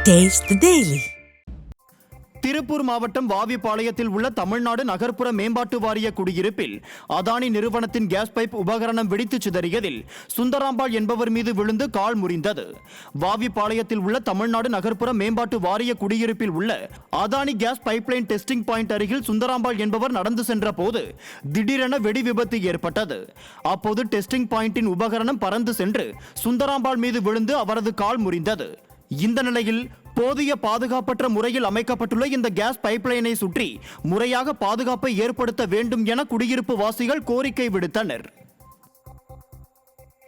Taste the Daily. Tiruppur மாவட்டம் வாவிப்பாளையத்தில் உள்ள தமிழ்நாடு நகர்ப்புற மேம்பாட்டு வாரிய குடியிருப்பில் அதானி நிறுவனத்தின் கேஸ் பைப் உபகரணம் வெடித்து சிதறியதில் சுந்தராம்பாள் என்பவர் மீது விழுந்து கால் முறிந்தது. வாவிப்பாளையத்தில் உள்ள தமிழ்நாடு நகர்ப்புற மேம்பாட்டு வாரிய குடியிருப்பில் உள்ள Adani case pipeline testing point அருகில் சுந்தராம்பாள் என்பவர் நடந்து சென்ற போது திடீரென வெடி விபத்து ஏற்பட்டது. அப்போது டெஸ்டிங் பாயிண்டின் உபகரணம் பறந்து சென்று சுந்தராம்பாள் மீது விழுந்து அவரது கால் முறிந்தது. இந்த நிலையில் போதிய பாதுகாப்பற்ற முறையில் அமைக்கப்பட்டுள்ள இந்த கேஸ் பைப்லைனை சுற்றி முறையாக பாதுகாப்பை ஏற்படுத்த வேண்டும் என குடியிருப்பு வாசிகள் கோரிக்கை விடுத்தனர்.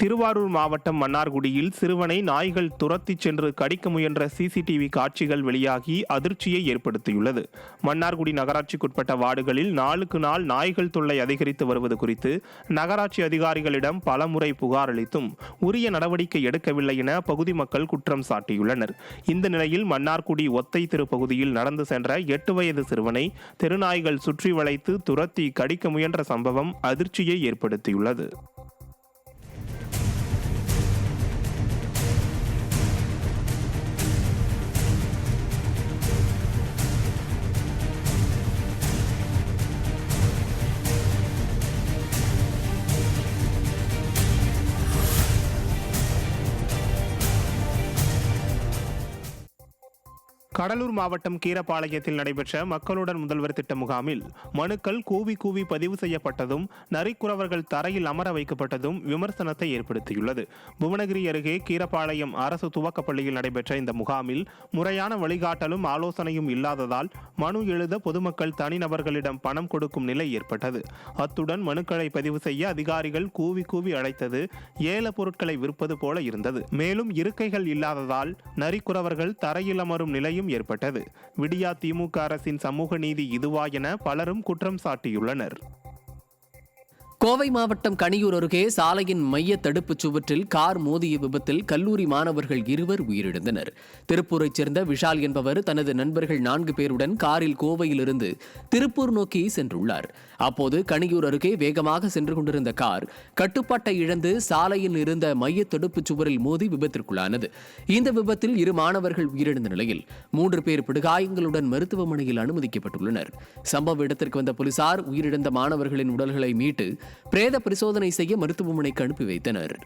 திருவாரூர் மாவட்டம் மன்னார்குடியில் சிறுவனை நாய்கள் துரத்தி சென்று கடிக்க முயன்ற சிசிடிவி காட்சிகள் வெளியாகி அதிர்ச்சியை ஏற்படுத்தியுள்ளது. மன்னார்குடி நகராட்சிக்குட்பட்ட வார்டுகளில் நாளுக்கு நாள் நாய்கள் தொல்லை அதிகரித்து வருவது குறித்து நகராட்சி அதிகாரிகளிடம் பலமுறை புகார் அளித்தும் உரிய நடவடிக்கை எடுக்கவில்லை என பகுதி மக்கள் குற்றம் சாட்டியுள்ளனர். இந்த நிலையில் மன்னார்குடி ஒத்தை தெரு பகுதியில் நடந்து சென்ற 8 வயது சிறுவனை தெருநாய்கள் சுற்றி வளைத்து துரத்தி கடிக்க முயன்ற சம்பவம் அதிர்ச்சியை ஏற்படுத்தியுள்ளது. கடலூர் மாவட்டம் கீரப்பாளையத்தில் நடைபெற்ற மக்களுடன் முதல்வர் திட்ட முகாமில் மனுக்கள் கூவி கூவி பதிவு செய்யப்பட்டதும் நரிக்குறவர்கள் தரையில் அமர வைக்கப்பட்டதும் விமர்சனத்தை ஏற்படுத்தியுள்ளது. புவனகிரி அருகே கீரப்பாளையம் அரசு துவக்கப்பள்ளியில் நடைபெற்ற இந்த முகாமில் முறையான வழிகாட்டலும் ஆலோசனையும் இல்லாததால் மனு எழுத பொதுமக்கள் தனிநபர்களிடம் பணம் கொடுக்கும் நிலை ஏற்பட்டது. அத்துடன் மனுக்களை பதிவு செய்ய அதிகாரிகள் கூவி கூவி அழைத்தது ஏல பொருட்களை விற்பது போல இருந்தது. மேலும் இருக்கைகள் இல்லாததால் நரிக்குறவர்கள் தரையில் அமரும் நிலையும் ஏற்பட்டது. விடியா திமுக அரசின் சமூக நீதி இதுவா என பலரும் குற்றம் சாட்டியுள்ளனர். கோவை மாவட்டம் கனியூர் அருகே சாலையின் மைய தடுப்புச் சுவற்றில் கார் மோதிய விபத்தில் கல்லூரி மாணவர்கள் 2 உயிரிழந்தனர். திருப்பூரைச் சேர்ந்த விஷால் என்பவர் தனது நண்பர்கள் 4 பேருடன் காரில் கோவையிலிருந்து திருப்பூர் நோக்கி சென்றுள்ளார். அப்போது கனியூர் அருகே வேகமாக சென்று கொண்டிருந்த கார் கட்டுப்பாட்டை இழந்து சாலையில் இருந்த மைய தடுப்புச் சுவரில் மோதி விபத்திற்குள்ளானது. இந்த விபத்தில் 2 மாணவர்கள் உயிரிழந்த நிலையில் 3 பேர் படுகாயங்களுடன் மருத்துவமனையில் அனுமதிக்கப்பட்டுள்ளனர். சம்பவ இடத்திற்கு வந்த போலீசார் உயிரிழந்த மாணவர்களின் உடல்களை மீட்டு பிரேத பரிசோதனை செய்ய மருத்துவமனைக்கு அனுப்பி வைத்தனர்.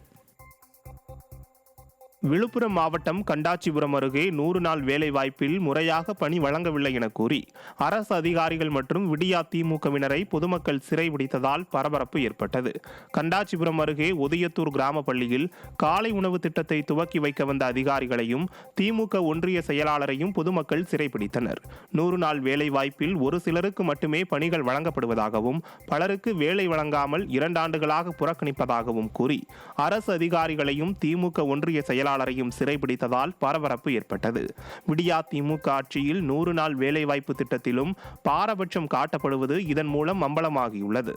விழுப்புரம் மாவட்டம் கண்டாச்சிபுரம் அருகே 100 நாள் வேலை வாய்ப்பில் முறையாக பணி வழங்கவில்லை என கூறி அரசு அதிகாரிகள் மற்றும் விடியா திமுகவினரை பொதுமக்கள் சிறைபிடித்ததால் பரபரப்பு ஏற்பட்டது. கண்டாச்சிபுரம் அருகே ஒதியத்தூர் கிராம பள்ளியில் காலை உணவு திட்டத்தை துவக்கி வைக்க வந்த அதிகாரிகளையும் திமுக ஒன்றிய செயலாளரையும் பொதுமக்கள் சிறைபிடித்தனர். 100 நாள் வேலை வாய்ப்பில் ஒரு சிலருக்கு மட்டுமே பணிகள் வழங்கப்படுவதாகவும் பலருக்கு வேலை வழங்காமல் 2 ஆண்டுகளாக புறக்கணிப்பதாகவும் கூறி அரசு அதிகாரிகளையும் திமுக ஒன்றிய செயலாளரையும் சிறைபிடித்ததால் பரபரப்பு ஏற்பட்டது. விடியா திமுக ஆட்சியில் 100 நாள் வேலைவாய்ப்பு திட்டத்திலும் பாரபட்சம் காட்டப்படுவது இதன் மூலம் அம்பலமாகியுள்ளது.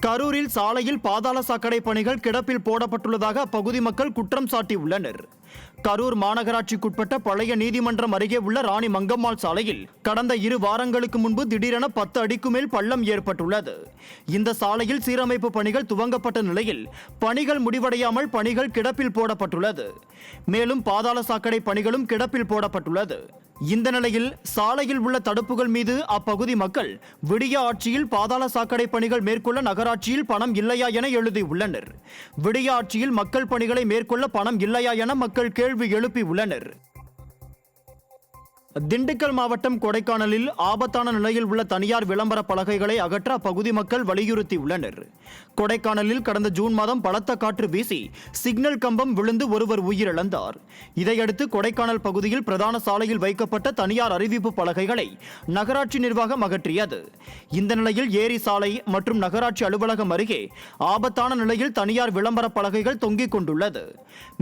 கரூரில் சாலையில் பாதாள சாக்கடை பணிகள் கிடப்பில் போடப்பட்டுள்ளதாக அப்பகுதி மக்கள் குற்றம் சாட்டியுள்ளனர். கரூர் மாநகராட்சிக்குட்பட்ட பழைய நீதிமன்றம் அருகே உள்ள ராணி மங்கம்மாள் சாலையில் கடந்த 2 வாரங்களுக்கு முன்பு திடீரென 10 அடிக்கு மேல் பள்ளம் ஏற்பட்டுள்ளது. இந்த சாலையில் சீரமைப்பு பணிகள் துவங்கப்பட்ட நிலையில் பணிகள் முடிவடையாமல் பணிகள் கிடப்பில் போடப்பட்டுள்ளது. மேலும் பாதாள சாக்கடை பணிகளும் கிடப்பில் போடப்பட்டுள்ளது. இந்த நிலையில் சாலையில் உள்ள தடுப்புகள் மீது அப்பகுதி மக்கள் விடியா ஆட்சியில் பாதாள சாக்கடை பணிகள் மேற்கொள்ள நகராட்சியில் பணம் இல்லையா என எழுதியுள்ளனர். விடியா ஆட்சியில் மக்கள் பணிகளை மேற்கொள்ள பணம் இல்லையா என மக்கள் கேள்வி எழுப்பி உள்ளனர். திண்டுக்கல் மாவட்டம் கொடைக்கானலில் ஆபத்தான நிலையில் உள்ள தனியார் விளம்பர பலகைகளை அகற்ற அப்பகுதி மக்கள் வலியுறுத்தியுள்ளனர். கொடைக்கானலில் கடந்த ஜூன் மாதம் பலத்த காற்று வீசி சிக்னல் கம்பம் விழுந்து ஒருவர் உயிரிழந்தார். இதையடுத்து கொடைக்கானல் பகுதியில் பிரதான சாலையில் வைக்கப்பட்ட தனியார் அறிவிப்பு பலகைகளை நகராட்சி நிர்வாகம் அகற்றியது. இந்த நிலையில் ஏரி சாலை மற்றும் நகராட்சி அலுவலகம் அருகே ஆபத்தான நிலையில் தனியார் விளம்பர பலகைகள் தொங்கிக் கொண்டுள்ளது.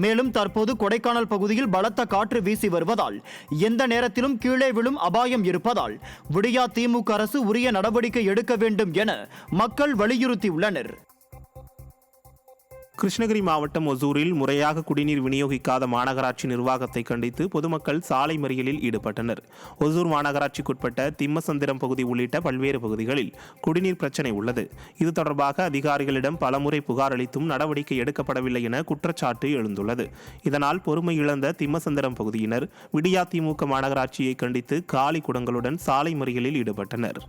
மேலும் தற்போது கொடைக்கானல் பகுதியில் பலத்த காற்று வீசி வருவதால் எந்த நேரத்தில் கீழே விழும் அபாயம் இருப்பதால் விடியா திமுக அரசு உரிய நடவடிக்கை எடுக்க வேண்டும் என மக்கள் வலியுறுத்தியுள்ளனர். கிருஷ்ணகிரி மாவட்டம் ஒசூரில் முறையாக குடிநீர் விநியோகிக்காத மாநகராட்சி நிர்வாகத்தை கண்டித்து பொதுமக்கள் சாலை மறியலில் ஈடுபட்டனர். ஒசூர் மாநகராட்சிக்குட்பட்ட திம்மசந்திரம் பகுதி உள்ளிட்ட பல்வேறு பகுதிகளில் குடிநீர் பிரச்சினை உள்ளது. இது தொடர்பாக அதிகாரிகளிடம் பலமுறை புகார் அளித்தும் நடவடிக்கை எடுக்கப்படவில்லை என குற்றச்சாட்டு எழுந்துள்ளது. இதனால் பொறுமை இழந்த திம்மசந்திரம் பகுதியினர் விடியா திமுக மாநகராட்சியை கண்டித்து காலி குடங்களுடன் சாலை மறியலில் ஈடுபட்டனர்.